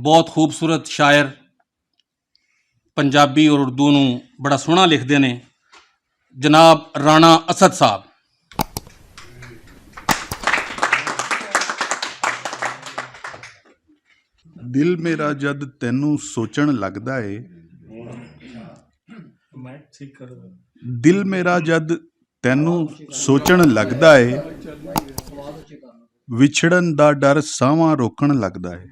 बहुत खूबसूरत शायर, पंजाबी और उर्दू नूं बड़ा सोहना लिखते हैं, जनाब राणा असद साहब। दिल मेरा जद तैनू सोचण लगदा है, दिल मेरा जद तैनू सोचण लगदा है, विछड़न दा डर सावां रोकण लगदा है।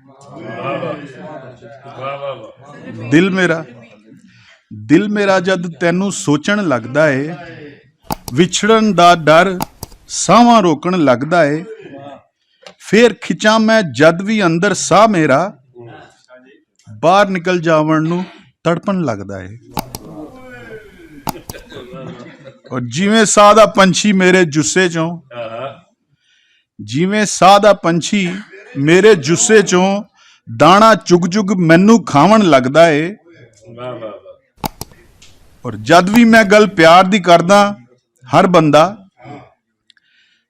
दिल मेरा जद तैनू सोचण लगदा है, विछड़न दा डर सावां रोकण लगदा है। फिर खिंचा मैं जद भी अंदर साह मेरा, बाहर निकल जावण नू तड़पण लगदा है। और जिवें साह दा पंछी मेरे जुस्से चों, जिवें साह दा पंछी मेरे जुस्से चों दाना चुग चुग मैनू खावण लगदा है। और जद भी मैं गल प्यार दी करदा हर बंदा,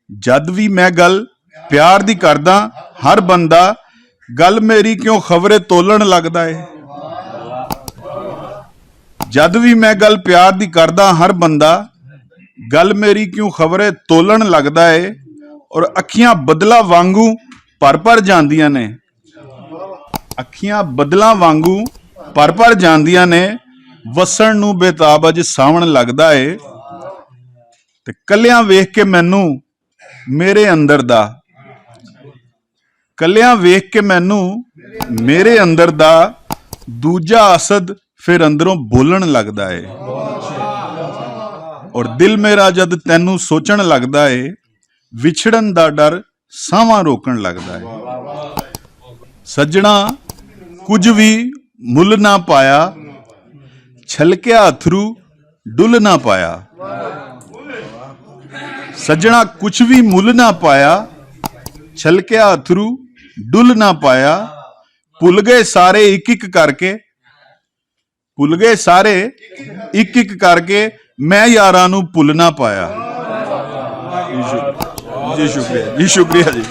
जद भी मैं गल प्यार दी करदा हर बंदा, गल मेरी क्यों खबरे तोलन लगदा है। जद भी मैं गल प्यार दी करदा हर बंदा, गल मेरी क्यों खबरे तोलन लगदा है। और अखियां बदला वांगू पर पर जांदियां ने, अखियां बदला वांगू पर पर जांदियां ने, वसण नू बेताब अज सावण लगदा है। ते कलियां वेख के मैनू मेरे अंदर दा, कलियां वेख के मैनू मेरे अंदर दा दूजा असद फिर अंदरों बोलन लगदा है। और दिल मेरा जद तैनू सोचण लगदा है, विछड़न दा डर सावां रोकण लगदा है। सज्जणा कुछ भी मुल ना पाया, छलकिया अथरू डुल ना पाया। सज्जणा कुछ भी मुल ना पाया, छलकिया अथरू डुल ना पाया। भुल गए सारे एक एक करके, भुल गए सारे एक एक करके, मैं यारां नू भुल ना पाया। जी शुक्रिया जी, शुक्रिया जी।